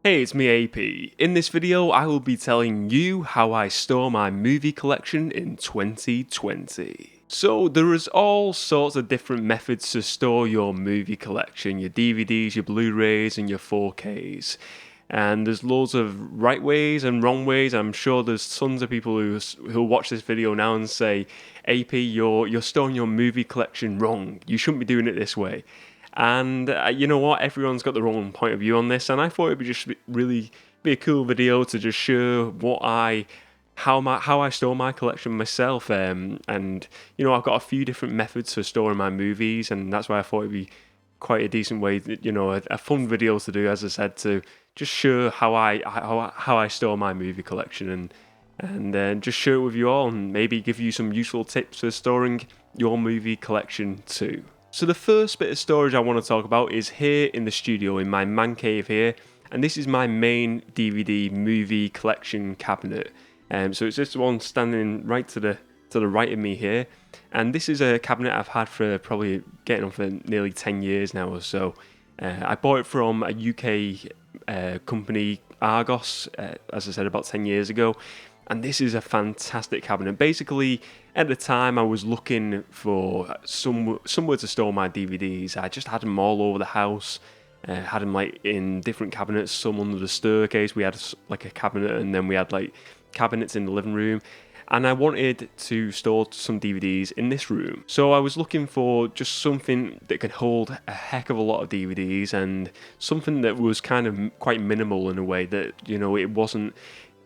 Hey, it's me AP. In this video, I will be telling you how I store my movie collection in 2020. So there is all sorts of different methods to store your movie collection, your DVDs, your Blu-rays and your 4Ks. And there's loads of right ways and wrong ways. I'm sure there's tons of people who'll watch this video now and say, AP, you're storing your movie collection wrong. You shouldn't be doing it this way. And you know what? Everyone's got their own point of view on this, and I thought it would just really be a cool video to just show how I store my collection myself. And you know, I've got a few different methods for storing my movies, and that's why I thought it'd be quite a decent way, a fun video to do, as I said, to just show how I store my movie collection and then just share it with you all, and maybe give you some useful tips for storing your movie collection too. So the first bit of storage I want to talk about is here in the studio, in my man cave here, and this is my main DVD movie collection cabinet. So it's just one standing right to the right of me here, and this is a cabinet I've had for probably getting on for nearly 10 years now or so. I bought it from a UK company, Argos, as I said, about 10 years ago. And this is a fantastic cabinet. Basically, at the time, I was looking for somewhere to store my DVDs. I just had them all over the house. Had them like in different cabinets, some under the staircase. We had like a cabinet, and then we had like cabinets in the living room. And I wanted to store some DVDs in this room. So I was looking for just something that could hold a heck of a lot of DVDs, and something that was kind of quite minimal in a way that, you know, it wasn't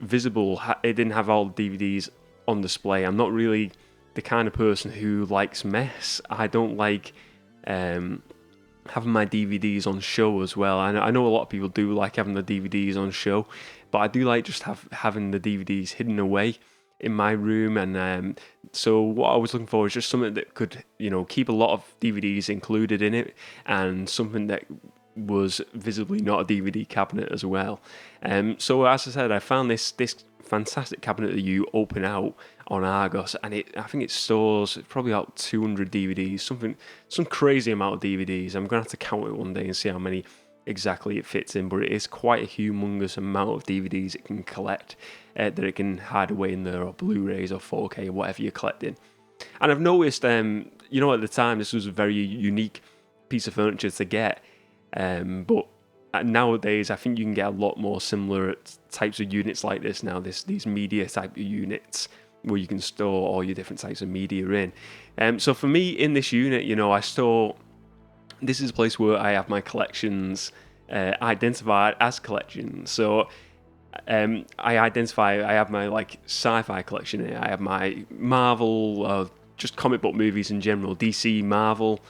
visible. It didn't have all the DVDs on display. I'm not really the kind of person who likes mess. I don't like having my DVDs on show as well. I know a lot of people do like having the DVDs on show, but I do like just having the DVDs hidden away in my room. And so what I was looking for is just something that could, you know, keep a lot of DVDs included in it, and something that was visibly not a DVD cabinet as well. So as I said, I found this fantastic cabinet that you open out on Argos, and I think it stores probably about 200 DVDs, some crazy amount of DVDs. I'm gonna have to count it one day and see how many exactly it fits in, but it is quite a humongous amount of DVDs it can collect, that it can hide away in there, or Blu-rays or 4K or whatever you're collecting. And I've noticed, you know, at the time this was a very unique piece of furniture to get. But nowadays, I think you can get a lot more similar types of units like this now. These media type of units where you can store all your different types of media in. So for me, in this unit, you know, this is a place where I have my collections identified as collections. So I have my like sci-fi collection here. I have my Marvel, just comic book movies in general, DC, Marvel.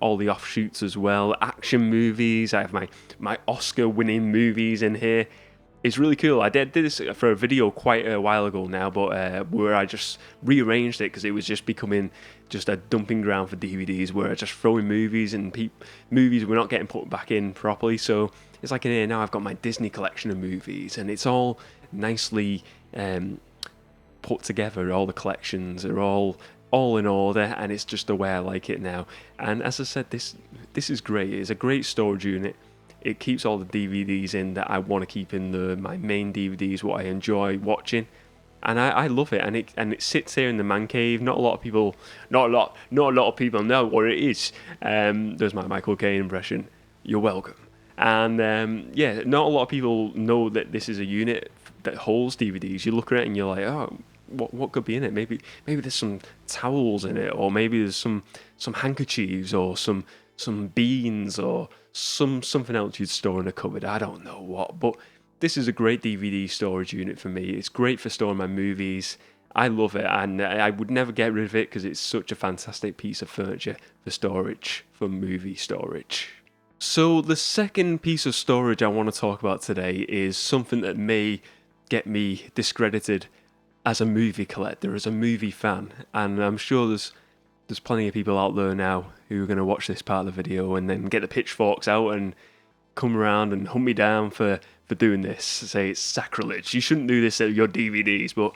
All the offshoots as well, action movies. I have my Oscar-winning movies in here. It's really cool. I did this for a video quite a while ago now, but where I just rearranged it because it was just becoming just a dumping ground for DVDs, where I just throw in movies and movies were not getting put back in properly. So it's like in here now I've got my Disney collection of movies, and it's all nicely put together. All the collections are all in order, and it's just the way I like it now. And as I said, this is great. It's a great storage unit. It keeps all the DVDs in that I want to keep in my main DVDs, what I enjoy watching, and I love it. And it sits here in the man cave. Not a lot of people know what it is. There's my Michael Caine impression. You're welcome. And yeah, not a lot of people know that this is a unit that holds DVDs. You look at it and you're like, oh, what could be in it? Maybe there's some towels in it, or maybe there's some handkerchiefs, or some beans, or something else you'd store in a cupboard. I don't know what, but this is a great DVD storage unit for me. It's great for storing my movies. I love it, and I would never get rid of it because it's such a fantastic piece of furniture for storage, for movie storage. So the second piece of storage I want to talk about today is something that may get me discredited as a movie collector, as a movie fan, and I'm sure there's plenty of people out there now who are going to watch this part of the video and then get the pitchforks out and come around and hunt me down for doing this. Say it's sacrilege. You shouldn't do this at your DVDs. But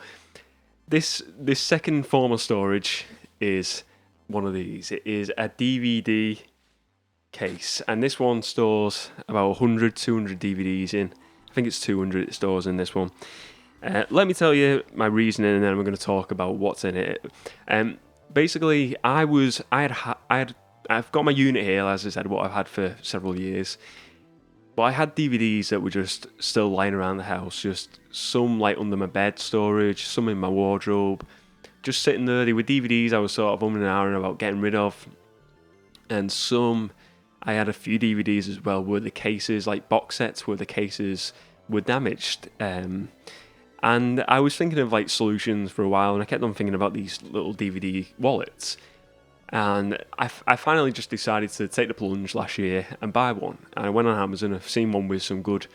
this second form of storage is one of these. It is a DVD case, and this one stores about 100, 200 DVDs in. I think it's 200 it stores in this one. Let me tell you my reasoning, and then I'm going to talk about what's in it. Basically, I've got my unit here, as I said, what I've had for several years. But I had DVDs that were just still lying around the house, just some like under my bed storage, some in my wardrobe, just sitting there. They were DVDs I was sort of umming and ahhing about getting rid of. And I had a few DVDs as well where the cases, like box sets, where the cases were damaged. And I was thinking of like solutions for a while, and I kept on thinking about these little DVD wallets. And I finally just decided to take the plunge last year and buy one. And I went on Amazon. I've seen one with some good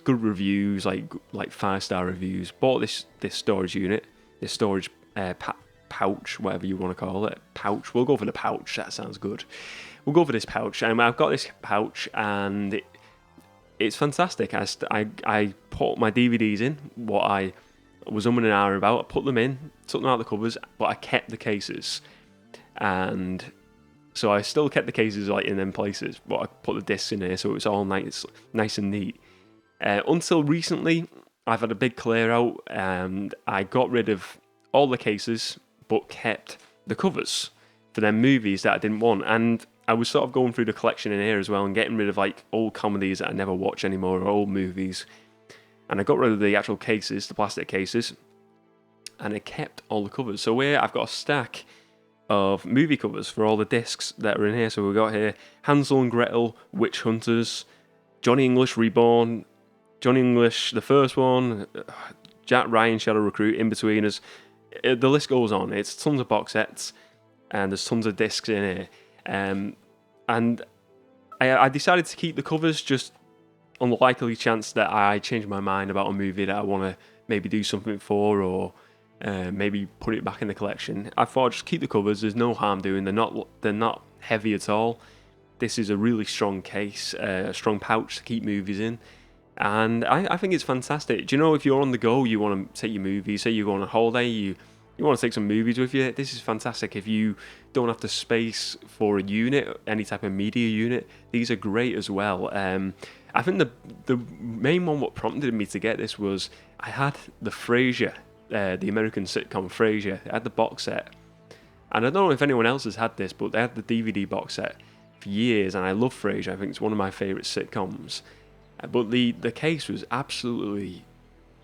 reviews, like 5-star reviews. Bought this storage unit, this storage pouch, whatever you want to call it. Pouch. We'll go for the pouch. That sounds good. We'll go for this pouch. I've got this pouch, and it's fantastic. I put my DVDs in, what I was umming and ahhing about. I put them in, took them out of the covers, but I kept the cases. And so I still kept the cases like in them places, but I put the discs in here, so it was all nice and neat. Until recently, I've had a big clear out, and I got rid of all the cases, but kept the covers for them movies that I didn't want. And I was sort of going through the collection in here as well, and getting rid of like old comedies that I never watch anymore, or old movies. And I got rid of the actual cases, the plastic cases, and I kept all the covers. So here I've got a stack of movie covers for all the discs that are in here. So we've got here Hansel and Gretel, Witch Hunters, Johnny English Reborn, Johnny English the first one, Jack Ryan Shadow Recruit, In-Betweeners. The list goes on. It's tons of box sets, and there's tons of discs in here. And I decided to keep the covers just on the likely chance that I change my mind about a movie that I want to maybe do something for, or maybe put it back in the collection. I thought I'd just keep the covers. There's no harm doing. They're not heavy at all. This is a really strong case, a strong pouch to keep movies in, and I think it's fantastic. Do you know, if you're on the go, you want to take your movies, say you go on a holiday, you want to take some movies with you, this is fantastic. If you don't have the space for a unit, any type of media unit, these are great as well. I think the main one what prompted me to get this was I had the Frasier, the American sitcom Frasier. I had the box set, and I don't know if anyone else has had this, but they had the DVD box set for years, and I love Frasier. I think it's one of my favourite sitcoms. But the case was absolutely,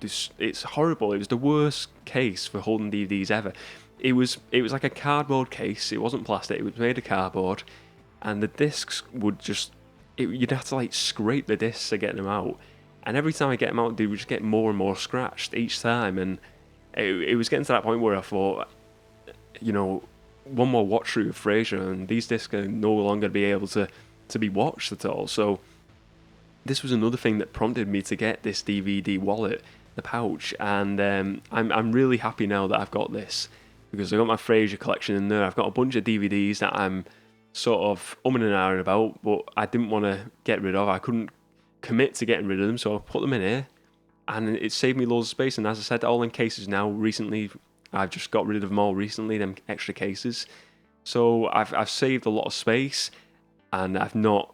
it's horrible. It was the worst case for holding DVDs ever. It was like a cardboard case. It wasn't plastic. It was made of cardboard, and the discs would you'd have to like scrape the discs to get them out. And every time I get them out, they would just get more and more scratched each time. And it was getting to that point where I thought, one more watch through of Frasier, and these discs are no longer be able to be watched at all. So this was another thing that prompted me to get this DVD wallet, the pouch, and I'm really happy now that I've got this, because I've got my Frasier collection in there. I've got a bunch of DVDs that I'm sort of umming and ahhing about, but I didn't want to get rid of. I couldn't commit to getting rid of them, so I put them in here, and it saved me loads of space. And as I said, all in cases now. Recently, I've just got rid of them all recently, them extra cases. So I've saved a lot of space, and I've not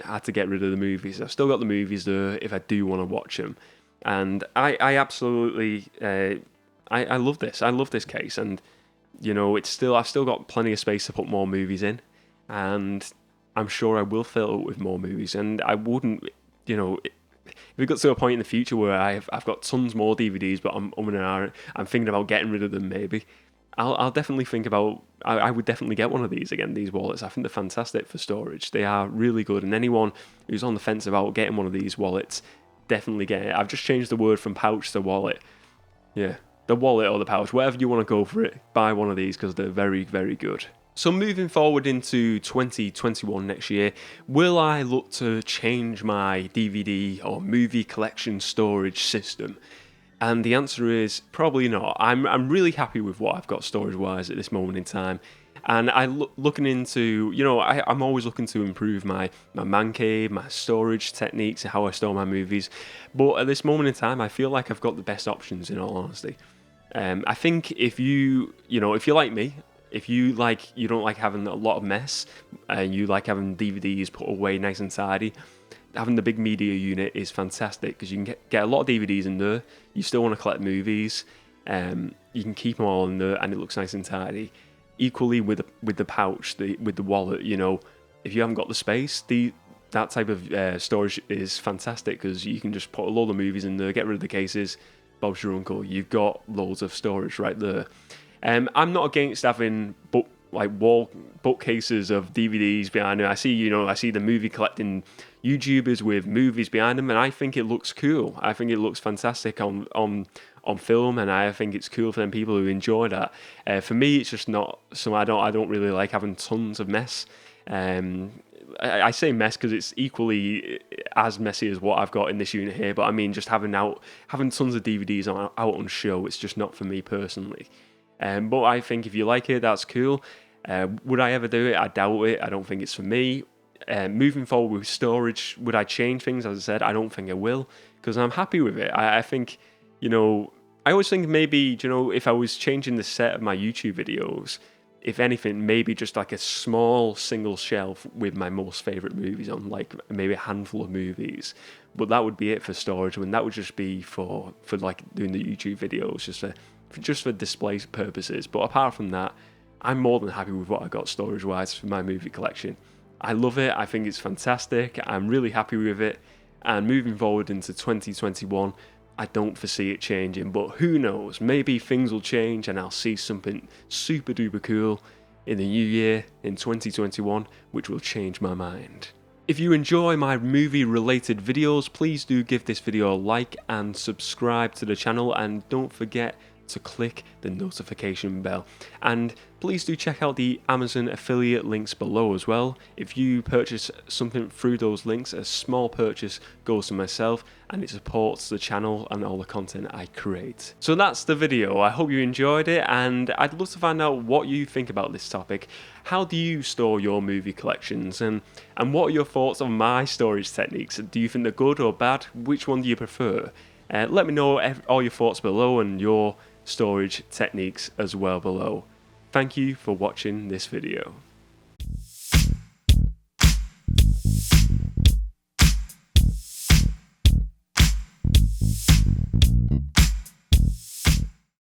had to get rid of the movies. I've still got the movies there if I do want to watch them. And I absolutely I love this. I love this case, and I've still got plenty of space to put more movies in, and I'm sure I will fill it with more movies. And I wouldn't, if we got to a point in the future where I've got tons more DVDs, but I'm thinking about getting rid of them, maybe I'll definitely think about. I would definitely get one of these again. These wallets, I think they're fantastic for storage. They are really good, and anyone who's on the fence about getting one of these wallets, definitely get it. I've just changed the word from pouch to wallet. Yeah, the wallet or the pouch, whatever you want to go for it. Buy one of these because they're very, very good. So moving forward into 2021 next year, will I look to change my DVD or movie collection storage system? And the answer is probably not. I'm really happy with what I've got storage-wise at this moment in time. And looking into, I'm always looking to improve my man cave, my storage techniques, how I store my movies. But at this moment in time, I feel like I've got the best options, in all honesty. I think if you're like me, if you don't like having a lot of mess and you like having DVDs put away nice and tidy, having the big media unit is fantastic because you can get a lot of DVDs in there. You still want to collect movies, you can keep them all in there and it looks nice and tidy. Equally with the pouch, with the wallet, you know, if you haven't got the space, that type of storage is fantastic because you can just put a load of movies in there, get rid of the cases, Bob's your uncle. You've got loads of storage right there. I'm not against having wall bookcases of DVDs behind them. I see the movie collecting YouTubers with movies behind them, and I think it looks cool. I think it looks fantastic on film, and I think it's cool for them people who enjoy that. For me, it's just not. So I don't really like having tons of mess. I say mess because it's equally as messy as what I've got in this unit here. But I mean, just having tons of DVDs out on show, it's just not for me personally. But I think if you like it, that's cool. Would I ever do it? I doubt it. I don't think it's for me. Moving forward with storage, would I change things? As I said, I don't think I will because I'm happy with it. I think, I always think maybe, if I was changing the set of my YouTube videos, if anything, maybe just like a small single shelf with my most favorite movies on, like maybe a handful of movies. But that would be it for storage, and that would just be for like doing the YouTube videos, just for display purposes. But apart from that, I'm more than happy with what I got storage-wise for my movie collection. I love it. I think it's fantastic. I'm really happy with it. And moving forward into 2021, I don't foresee it changing, but who knows? Maybe things will change and I'll see something super duper cool in the new year, in 2021, which will change my mind. If you enjoy my movie related videos, please do give this video a like and subscribe to the channel, and don't forget to click the notification bell. And please do check out the Amazon affiliate links below as well. If you purchase something through those links, a small purchase goes to myself and it supports the channel and all the content I create. So that's the video. I hope you enjoyed it, and I'd love to find out what you think about this topic. How do you store your movie collections, and what are your thoughts on my storage techniques? Do you think they're good or bad? Which one do you prefer? Let me know all your thoughts below and your storage techniques as well below. Thank you for watching this video.